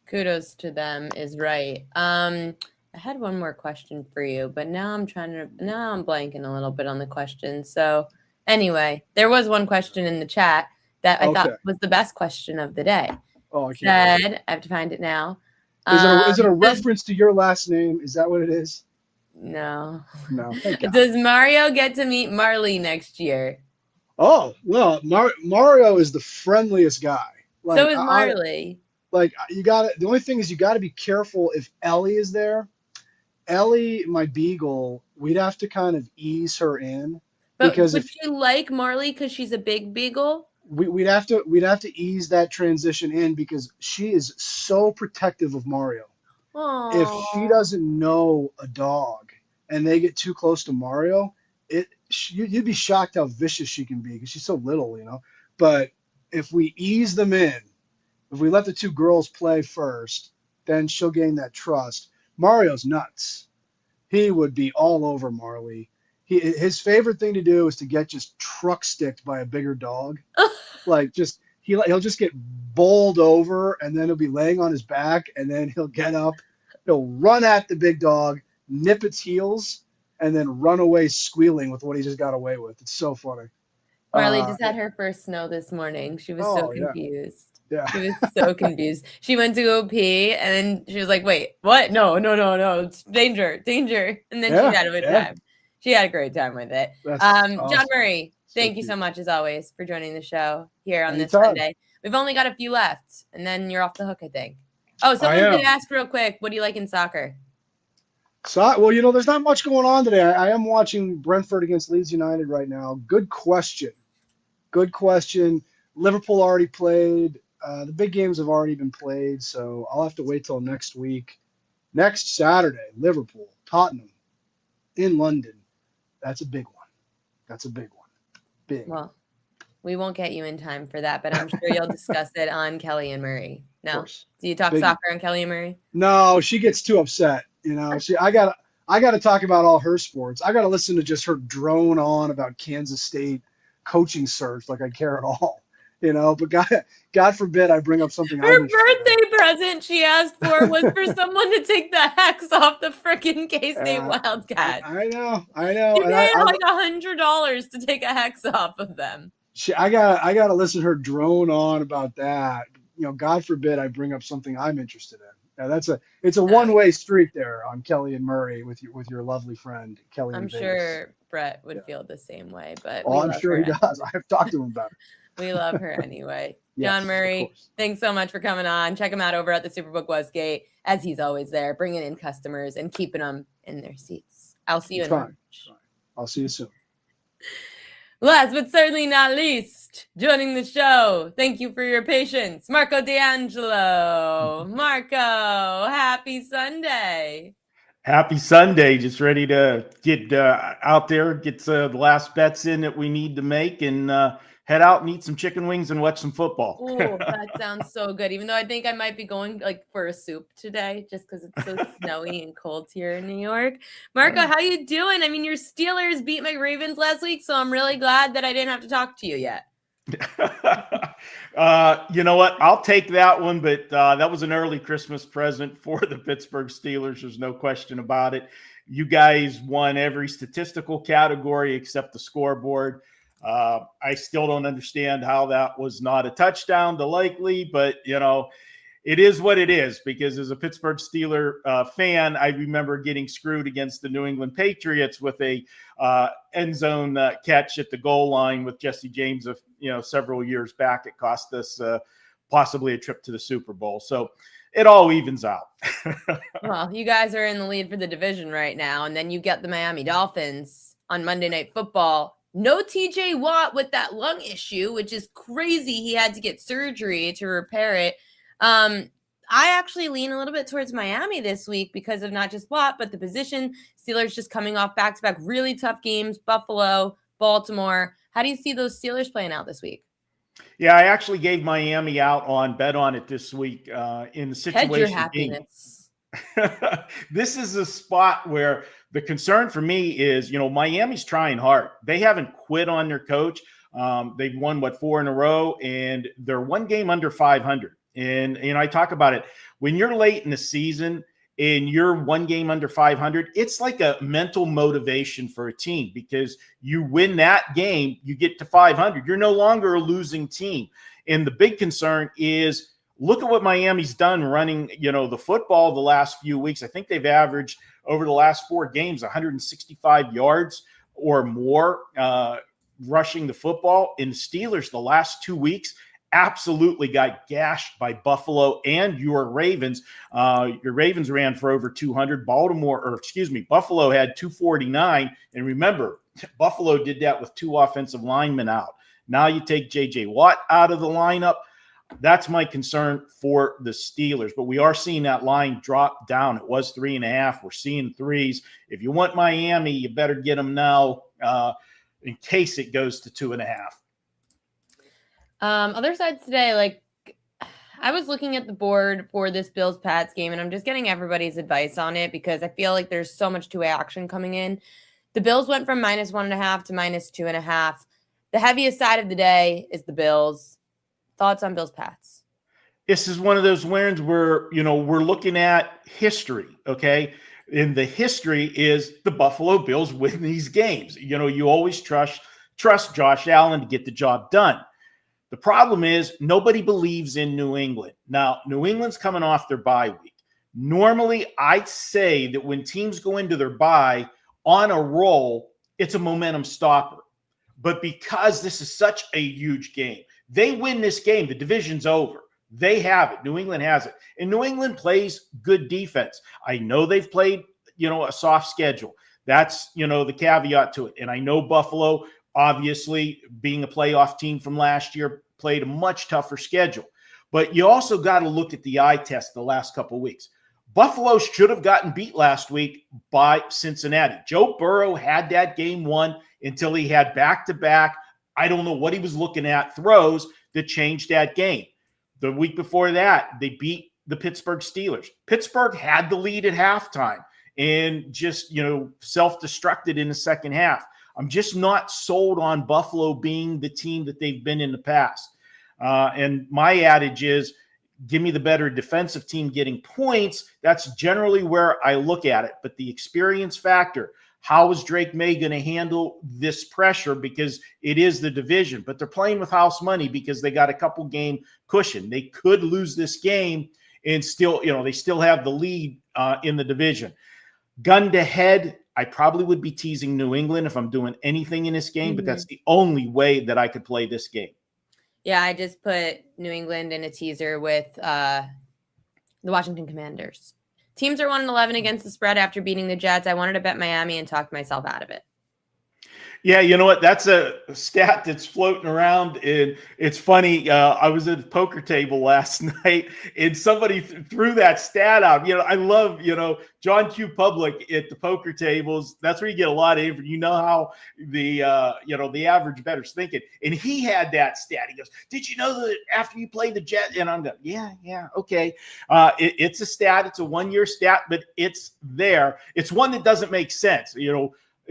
Kudos to them is right. I had one more question for you, but now I'm blanking a little bit on the question. So anyway, there was one question in the chat that I thought was the best question of the day. Oh, I can't. I have to find it now. Is it a reference to your last name? Is that what it is? No. No. Does Mario get to meet Marley next year? Oh, well, Mario is the friendliest guy. Like, so is Marley. The only thing is you got to be careful if Ellie is there. Ellie, my beagle, we'd have to kind of ease her in. But would you like Marley because she's a big beagle? We'd have to ease that transition in, because she is so protective of Mario. Aww. If she doesn't know a dog and they get too close to Mario, you'd be shocked how vicious she can be, because she's so little, But if we ease them in, if we let the two girls play first, then she'll gain that trust. Mario's nuts. He would be all over Marley. His favorite thing to do is to get just truck sticked by a bigger dog. He'll just get bowled over, and then he'll be laying on his back, and then he'll get up, he'll run at the big dog, nip its heels, and then run away squealing with what he just got away with. It's so funny. Marley just had her first snow this morning. She was so confused. Yeah. She was so confused. She went to go pee, and then she was like, wait, what? No. It's danger. And then she had a good time. She had a great time with it. Awesome. John Murray, thank you so much, as always, for joining the show here on this Sunday. We've only got a few left, and then you're off the hook, I think. Oh, someone did ask real quick, what do you like in soccer? Well, there's not much going on today. I am watching Brentford against Leeds United right now. Good question. Liverpool already played. The big games have already been played, so I'll have to wait till next week. Next Saturday, Liverpool, Tottenham, in London. That's a big one. Big. Well, we won't get you in time for that, but I'm sure you'll discuss it on Kelly and Murray. No? Do you talk soccer on Kelly and Murray? No, she gets too upset. I gotta talk about all her sports. I gotta listen to just her drone on about Kansas State coaching search like I care at all. But God forbid I bring up something. Her birthday present she asked for was for someone to take the hex off the freaking K-State Wildcats. I know. You paid like $100 to take a hex off of them. I gotta listen to her drone on about that. God forbid I bring up something I'm interested in. Now it's a one-way street there on Kelly and Murray with your lovely friend Kelly. I'm sure Brett would feel the same way, but I'm sure he does. I have talked to him about it. We love her anyway. Yes, John Murray, thanks so much for coming on. Check him out over at the Superbook Westgate, as he's always there, bringing in customers and keeping them in their seats. I'll see you in March. I'll see you soon. Last but certainly not least, joining the show, thank you for your patience, Marco D'Angelo. Marco, happy Sunday. Happy Sunday. Just ready to get out there, get the last bets in that we need to make, and head out and eat some chicken wings and watch some football. Oh, that sounds so good. Even though I think I might be going for a soup today, just because it's so snowy and cold here in New York. Marco, how you doing? I mean, your Steelers beat my Ravens last week, so I'm really glad that I didn't have to talk to you yet. You know what? I'll take that one, but that was an early Christmas present for the Pittsburgh Steelers. There's no question about it. You guys won every statistical category except the scoreboard. I still don't understand how that was not a touchdown to Likely, but it is what it is, because as a Pittsburgh Steeler fan, I remember getting screwed against the New England Patriots with a end zone catch at the goal line with Jesse James several years back. It cost us possibly a trip to the Super Bowl. So it all evens out. Well, you guys are in the lead for the division right now, and then you get the Miami Dolphins on Monday Night Football. No TJ Watt with that lung issue, which is crazy. He had to get surgery to repair it. I actually lean a little bit towards Miami this week because of not just Watt, but the position. Steelers just coming off back-to-back really tough games, Buffalo, Baltimore. How do you see those Steelers playing out this week? Yeah, I actually gave Miami out on bet on it this week in the situation. Hedge your happiness. This is a spot where the concern for me is, Miami's trying hard. They haven't quit on their coach. They've won, 4 in a row, and they're one game under 500. And, I talk about it. When you're late in the season and you're one game under 500, it's like a mental motivation for a team because you win that game, you get to 500. You're no longer a losing team. And the big concern is look at what Miami's done running, the football the last few weeks. I think they've averaged over the last 4 games 165 yards or more rushing the football. And the Steelers the last 2 weeks absolutely got gashed by Buffalo and your Ravens. Your Ravens ran for over 200. Buffalo had 249. And remember, Buffalo did that with 2 offensive linemen out. Now you take J.J. Watt out of the lineup. That's my concern for the Steelers. But we are seeing that line drop down. It was 3.5. We're seeing 3s. If you want Miami, you better get them now in case it goes to 2.5. Other sides today, I was looking at the board for this Bills-Pats game, and I'm just getting everybody's advice on it because I feel like there's so much two-way action coming in. The Bills went from -1.5 to -2.5. The heaviest side of the day is the Bills. Thoughts on Bills-Pats? This is one of those wins where, we're looking at history, okay? And the history is the Buffalo Bills win these games. You always trust Josh Allen to get the job done. The problem is nobody believes in New England. Now, New England's coming off their bye week. Normally, I'd say that when teams go into their bye on a roll, it's a momentum stopper. But because this is such a huge game, they win this game, the division's over. They have it. New England has it. And New England plays good defense. I know they've played, a soft schedule. That's, the caveat to it. And I know Buffalo, obviously, being a playoff team from last year, played a much tougher schedule. But you also got to look at the eye test the last couple of weeks. Buffalo should have gotten beat last week by Cincinnati. Joe Burrow had that game won until he had back-to-back, I don't know what he was looking at, throws that changed that game. The week before that, they beat the Pittsburgh Steelers. Pittsburgh had the lead at halftime and just, self-destructed in the second half. I'm just not sold on Buffalo being the team that they've been in the past. And my adage is, give me the better defensive team getting points. That's generally where I look at it. But the experience factor, how is Drake May going to handle this pressure? Because it is the division. But they're playing with house money because they got a couple game cushion. They could lose this game and still, they still have the lead in the division. Gun to head, I probably would be teasing New England if I'm doing anything in this game, but that's the only way that I could play this game. Yeah, I just put New England in a teaser with the Washington Commanders. Teams are 1-11 against the spread after beating the Jets. I wanted to bet Miami and talk myself out of it. Yeah, you know what? That's a stat that's floating around. And it's funny. I was at the poker table last night and somebody threw that stat out. I love, John Q. Public at the poker tables. That's where you get a lot of information. How the average bettor's thinking. And he had that stat. He goes, did you know that after you play the Jets? And I'm going, yeah, okay. It's a stat. It's a 1-year stat, but it's there. It's one that doesn't make sense.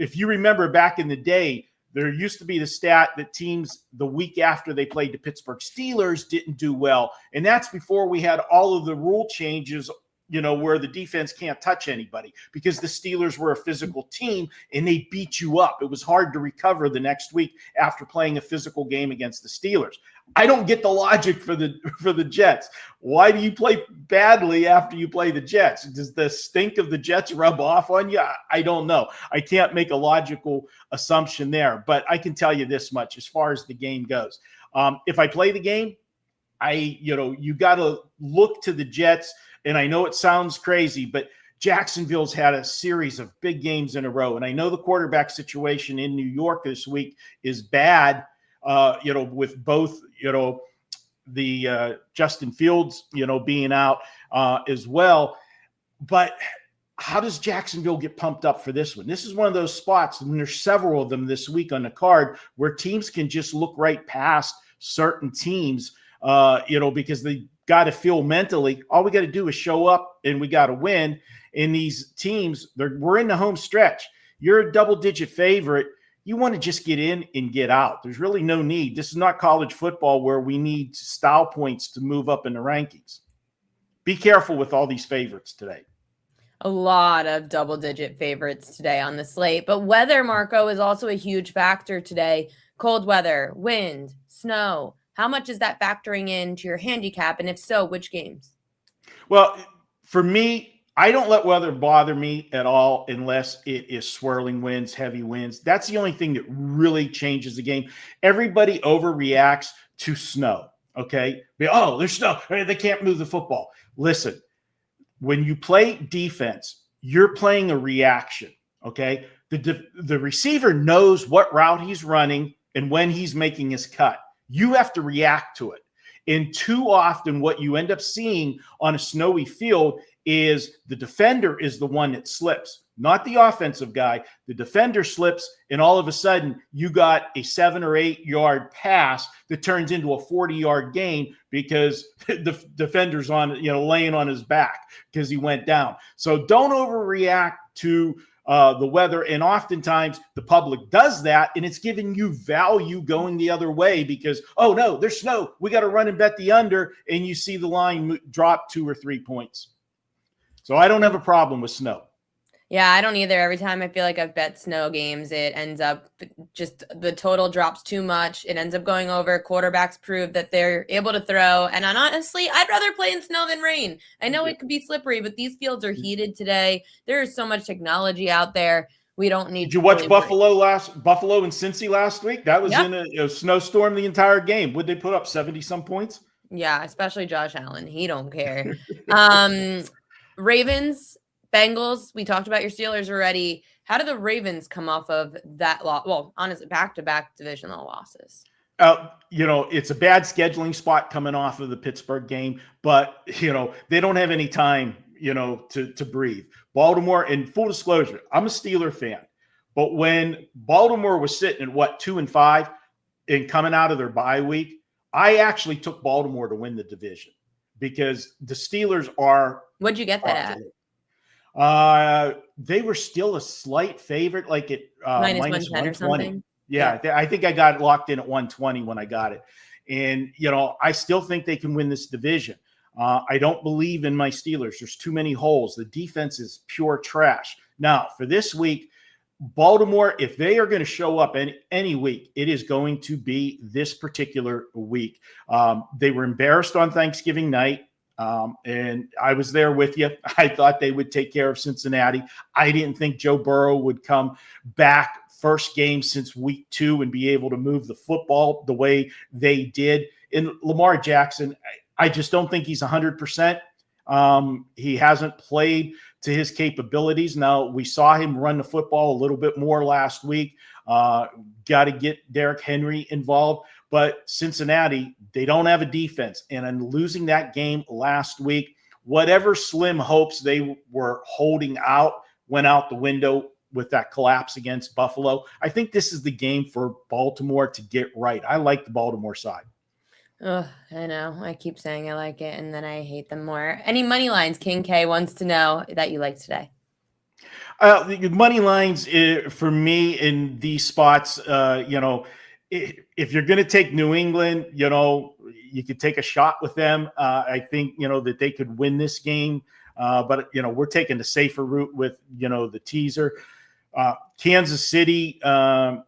If you remember back in the day, there used to be the stat that teams the week after they played the Pittsburgh Steelers didn't do well. And that's before we had all of the rule changes, where the defense can't touch anybody because the Steelers were a physical team and they beat you up. It was hard to recover the next week after playing a physical game against the Steelers. I don't get the logic for the Jets. Why do you play badly after you play the Jets? Does the stink of the Jets rub off on you? I don't know. I can't make a logical assumption there, but I can tell you this much as far as the game goes. If I play the game, you got to look to the Jets. And I know it sounds crazy, but Jacksonville's had a series of big games in a row. And I know the quarterback situation in New York this week is bad, with both, the Justin Fields, being out as well. But how does Jacksonville get pumped up for this one? This is one of those spots, and there's several of them this week on the card, where teams can just look right past certain teams, because they got to feel mentally, all we got to do is show up and we got to win. And these teams, we're in the home stretch. You're a double-digit favorite. You want to just get in and get out. There's really no need. This is not college football where we need style points to move up in the rankings. Be careful with all these favorites today. A lot of double-digit favorites today on the slate. But weather, Marco, is also a huge factor today. Cold weather, wind, snow. How much is that factoring into your handicap? And if so, which games? Well, for me, I don't let weather bother me at all unless it is swirling winds, heavy winds. That's the only thing that really changes the game. Everybody overreacts to snow, okay? Oh, there's snow. They can't move the football. Listen, when you play defense, you're playing a reaction, okay? The receiver knows what route he's running and when he's making his cut. You have to react to it. And too often what you end up seeing on a snowy field is the defender is the one that slips, not the offensive guy. The defender slips, and all of a sudden you got a 7 or 8 yard pass that turns into a 40-yard gain because the defender's laying on his back because he went down. So don't overreact to the weather. And oftentimes the public does that, and it's giving you value going the other way because, oh no, there's snow. We got to run and bet the under, and you see the line drop 2 or 3 points. So I don't have a problem with snow. Yeah, I don't either. Every time I feel like I've bet snow games, it ends up just the total drops too much. It ends up going over. Quarterbacks prove that they're able to throw. And honestly, I'd rather play in snow than rain. I know it could be slippery, but these fields are heated today. There is so much technology out there. We don't need. Did you watch Buffalo and Cincy last week? That was in a snowstorm the entire game. Would they put up 70-some points? Yeah, especially Josh Allen. He don't care. Ravens, Bengals, we talked about your Steelers already. How do the Ravens come off of that loss? Well, honestly, back-to-back divisional losses. It's a bad scheduling spot coming off of the Pittsburgh game, but, they don't have any time, to breathe. Baltimore, and full disclosure, I'm a Steeler fan, but when Baltimore was sitting at 2-5 and coming out of their bye week, I actually took Baltimore to win the division because the Steelers are. What'd you get that at? They were still a slight favorite, like at minus 110 or something. Yeah, I think I got locked in at 120 when I got it. And, I still think they can win this division. I don't believe in my Steelers. There's too many holes. The defense is pure trash. Now, for this week, Baltimore, if they are going to show up any week, it is going to be this particular week. They were embarrassed on Thanksgiving night. And I was there with you. I thought they would take care of Cincinnati. I didn't think Joe Burrow would come back first game since week 2 and be able to move the football the way they did. And Lamar Jackson, I just don't think he's 100%. He hasn't played to his capabilities. Now, we saw him run the football a little bit more last week. Got to get Derrick Henry involved. But Cincinnati, they don't have a defense. And in losing that game last week, whatever slim hopes they were holding out went out the window with that collapse against Buffalo. I think this is the game for Baltimore to get right. I like the Baltimore side. Oh, I know. I keep saying I like it, and then I hate them more. Any money lines King K wants to know that you like today? The money lines for me in these spots, if you're going to take New England, you could take a shot with them. I think, that they could win this game. But, we're taking the safer route with, the teaser. Kansas City, I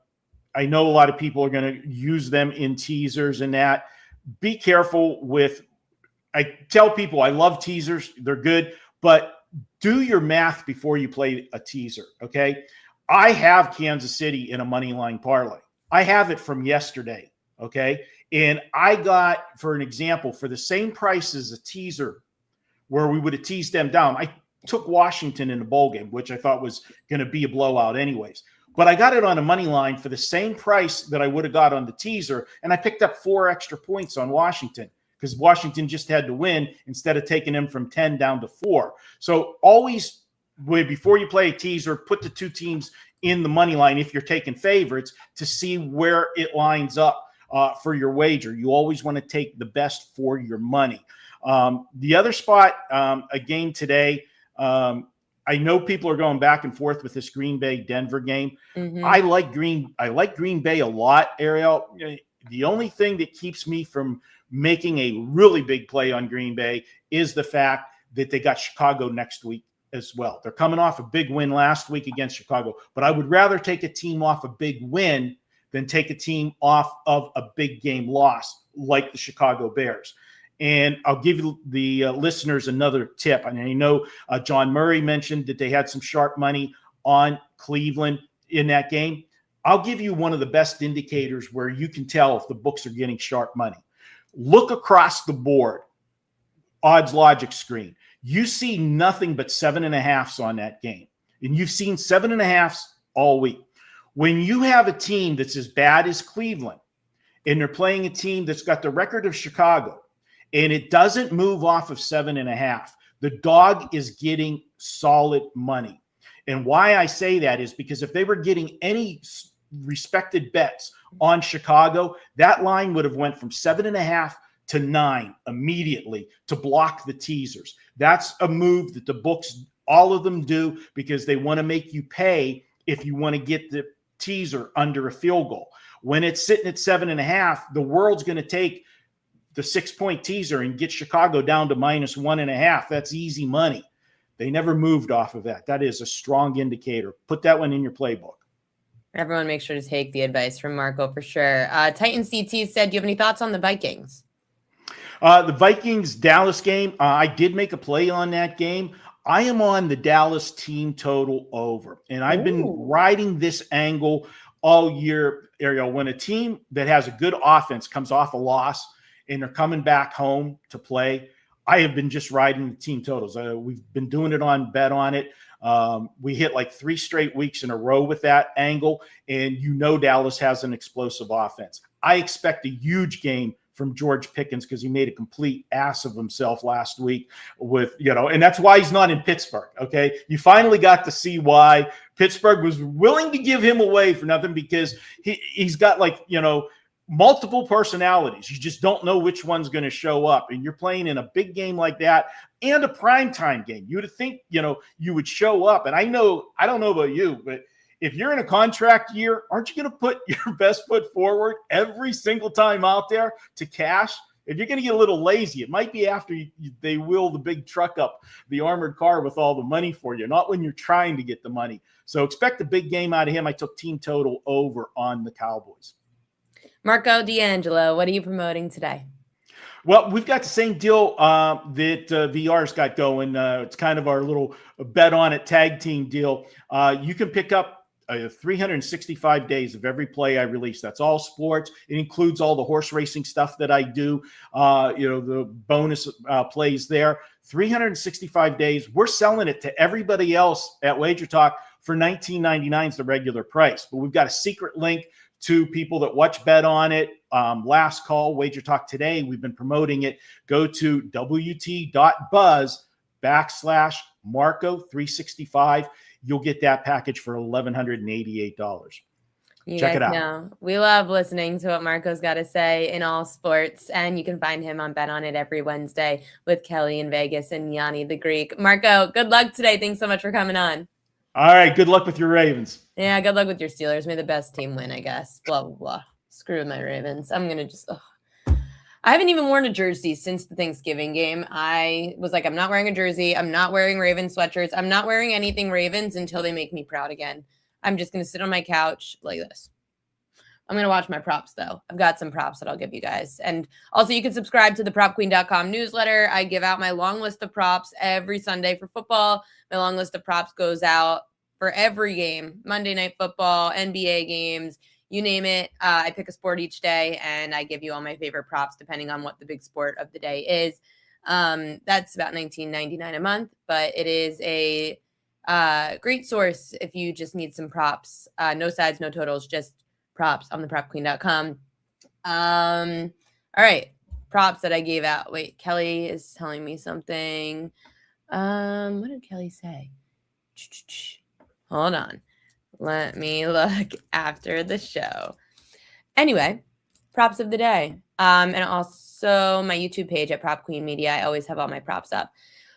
know a lot of people are going to use them in teasers and that. Be careful with – I tell people I love teasers. They're good. But do your math before you play a teaser, okay? I have Kansas City in a money line parlay. I have it from yesterday, okay? And I got, for an example, for the same price as a teaser where we would have teased them down, I took Washington in the bowl game, which I thought was going to be a blowout anyways. But I got it on a money line for the same price that I would have got on the teaser, and I picked up 4 extra points on Washington. because Washington just had to win instead of taking them from 10 down to 4. So always, before you play a teaser, put the two teams in the money line if you're taking favorites to see where it lines up for your wager. You always want to take the best for your money. The other spot, a game today, I know people are going back and forth with this Green Bay Denver game. Mm-hmm. I like Green Bay a lot, Ariel. The only thing that keeps me from making a really big play on Green Bay is the fact that they got Chicago next week as well. They're coming off a big win last week against Chicago, but I would rather take a team off a big win than take a team off of a big game loss like the Chicago Bears. And I'll give you the listeners another tip. I mean, I know John Murray mentioned that they had some sharp money on Cleveland in that game. I'll give you one of the best indicators where you can tell if the books are getting sharp money. Look across the board, odds logic screen. You see nothing but 7.5s on that game. And you've seen 7.5s all week. When you have a team that's as bad as Cleveland and they're playing a team that's got the record of Chicago, and it doesn't move off of 7.5, the dog is getting solid money. And why I say that is because if they were getting any respected bets on Chicago, that line would have went from 7.5 to 9 immediately to block the teasers. That's a move that the books, all of them do, because they want to make you pay if you want to get the teaser under a field goal. When it's sitting at 7.5, the world's going to take the 6-point teaser and get Chicago down to -1.5. That's easy money. They never moved off of that. That is a strong indicator. Put that one in your playbook. Everyone make sure to take the advice from Marco for sure. Titan CT said, do you have any thoughts on the Vikings? The Vikings-Dallas game, I did make a play on that game. I am on the Dallas team total over. And I've been riding this angle all year, Ariel. When a team that has a good offense comes off a loss and they're coming back home to play, I have been just riding the team totals. We've been doing it on Bet On It. We hit like 3 straight weeks in a row with that angle, and Dallas has an explosive offense. I expect a huge game from George Pickens because he made a complete ass of himself last week with, and that's why he's not in Pittsburgh, okay? You finally got to see why Pittsburgh was willing to give him away for nothing because he's got multiple personalities. You just don't know which one's going to show up. And you're playing in a big game like that and a primetime game. You would think, you would show up. And I don't know about you, but if you're in a contract year, aren't you going to put your best foot forward every single time out there to cash? If you're going to get a little lazy, it might be after they wheel the big truck up, the armored car with all the money for you, not when you're trying to get the money. So expect a big game out of him. I took team total over on the Cowboys. Marco D'Angelo, what are you promoting today? Well, we've got the same deal that VR's got going. It's kind of our little Bet On It tag team deal. You can pick up 365 days of every play I release. That's all sports. It includes all the horse racing stuff that I do, the bonus plays there. 365 days. We're selling it to everybody else at WagerTalk for $19.99 is the regular price. But we've got a secret link to people that watch Bet On It. Last call, WagerTalk today. We've been promoting it. Go to wt.buzz/Marco365. You'll get that package for $1,188. Check it out. We love listening to what Marco's got to say in all sports, and you can find him on Bet On It every Wednesday with Kelly in Vegas and Yanni the Greek. Marco, good luck today. Thanks so much for coming on. All right. Good luck with your Ravens. Yeah, good luck with your Steelers. May the best team win, I guess. Blah, blah, blah. Screw my Ravens. I'm going to just... I haven't even worn a jersey since the Thanksgiving game. I was like, I'm not wearing a jersey. I'm not wearing Raven sweatshirts. I'm not wearing anything Ravens until they make me proud again. I'm just going to sit on my couch like this. I'm going to watch my props, though. I've got some props that I'll give you guys. And also, you can subscribe to the PropQueen.com newsletter. I give out my long list of props every Sunday for football. My long list of props goes out for every game. Monday Night Football, NBA games, you name it. I pick a sport each day, and I give you all my favorite props depending on what the big sport of the day is. That's about $19.99 a month, but it is a great source if you just need some props. No sides, no totals, just props on the PropQueen.com. All right. props that I gave out. Wait, Kelly is telling me something. What did Kelly say? Hold on. Let me look after the show. Anyway, props of the day. And also my YouTube page at Prop Queen Media. I always have all my props up.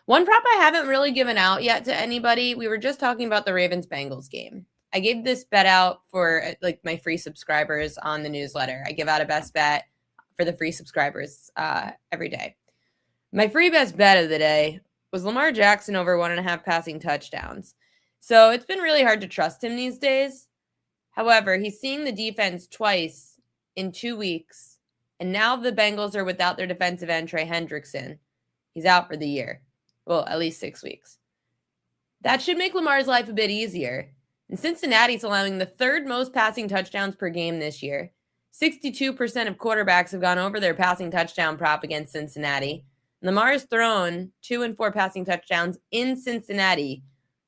One prop I haven't really given out yet to anybody. We were just talking about the Ravens-Bengals game. I gave this bet out for like my free subscribers on the newsletter. I give out a best bet for the free subscribers every day. My free best bet of the day was Lamar Jackson over 1.5 passing touchdowns. So it's been really hard to trust him these days. However, he's seeing the defense twice in 2 weeks, and now the Bengals are without their defensive end, Trey Hendrickson. He's out for the year. Well, at least 6 weeks. That should make Lamar's life a bit easier. And Cincinnati's allowing the 3rd most passing touchdowns per game this year. 62% of quarterbacks have gone over their passing touchdown prop against Cincinnati. Lamar has thrown 2 and 4 passing touchdowns in Cincinnati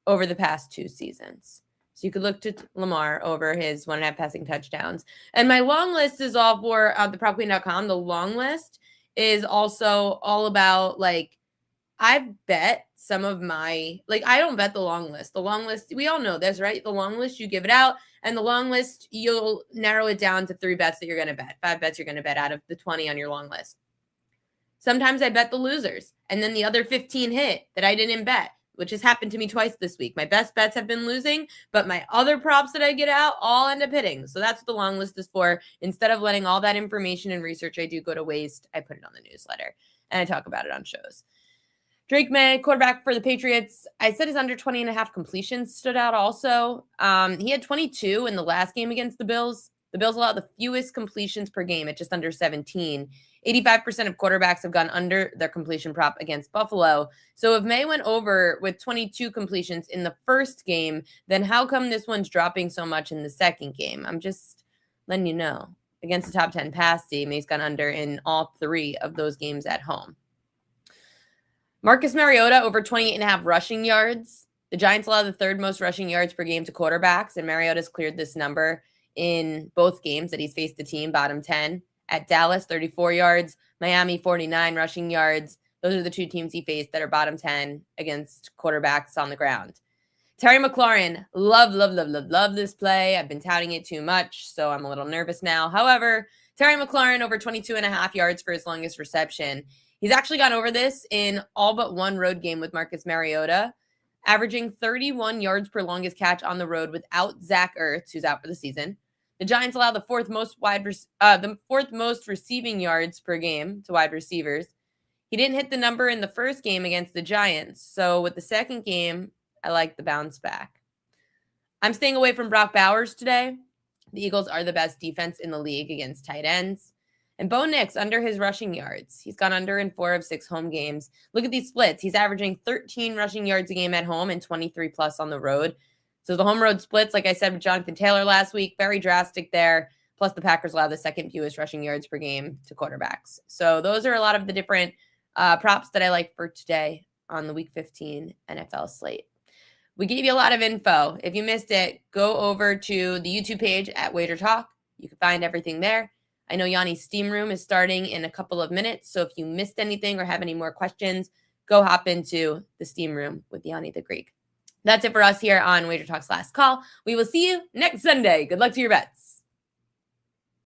over the past 2 seasons. So you could look to Lamar over his 1.5 passing touchdowns. And my long list is all for thepropqueen.com. The long list is also all about, like, I've bet some of my, like, I don't bet the long list. The long list, we all know this, right? The long list, you give it out, and the long list, you'll narrow it down to 3 bets that you're going to bet. 5 bets you're going to bet out of the 20 on your long list. Sometimes I bet the losers, and then the other 15 hit that I didn't bet, which has happened to me twice this week. My best bets have been losing, but my other props that I get out all end up hitting. So that's what the long list is for. Instead of letting all that information and research I do go to waste, I put it on the newsletter, and I talk about it on shows. Drake May, quarterback for the Patriots. I said his under 20.5 completions stood out also. He had 22 in the last game against the Bills. The Bills allowed the fewest completions per game at just under 17. 85% of quarterbacks have gone under their completion prop against Buffalo. So if May went over with 22 completions in the first game, then how come this one's dropping so much in the second game? I'm just letting you know. Against the top 10 pass team, May's gone under in all 3 of those games at home. Marcus Mariota over 28.5 rushing yards. The Giants allow the 3rd most rushing yards per game to quarterbacks, and Mariota's cleared this number in both games that he's faced the team, bottom 10. At Dallas, 34 yards. Miami, 49 rushing yards. Those are the 2 teams he faced that are bottom 10 against quarterbacks on the ground. Terry McLaurin, love this play. I've been touting it too much, so I'm a little nervous now. However, Terry McLaurin over 22.5 yards for his longest reception. He's actually gone over this in all but one road game with Marcus Mariota, averaging 31 yards per longest catch on the road without Zach Ertz, who's out for the season. The Giants allow the 4th most receiving yards per game to wide receivers. He didn't hit the number in the first game against the Giants, so with the second game, I like the bounce back. I'm staying away from Brock Bowers today. The Eagles are the best defense in the league against tight ends. And Bo Nix under his rushing yards. He's gone under in 4 of 6 home games. Look at these splits. He's averaging 13 rushing yards a game at home and 23 plus on the road. So the home road splits, like I said with Jonathan Taylor last week, very drastic there. Plus the Packers allow the 2nd fewest rushing yards per game to quarterbacks. So those are a lot of the different props that I like for today on the Week 15 NFL slate. We gave you a lot of info. If you missed it, go over to the YouTube page at WagerTalk. You can find everything there. I know Yanni's Steam Room is starting in a couple of minutes, so if you missed anything or have any more questions, go hop into the Steam Room with Yanni the Greek. That's it for us here on WagerTalk's Last Call. We will see you next Sunday. Good luck to your bets.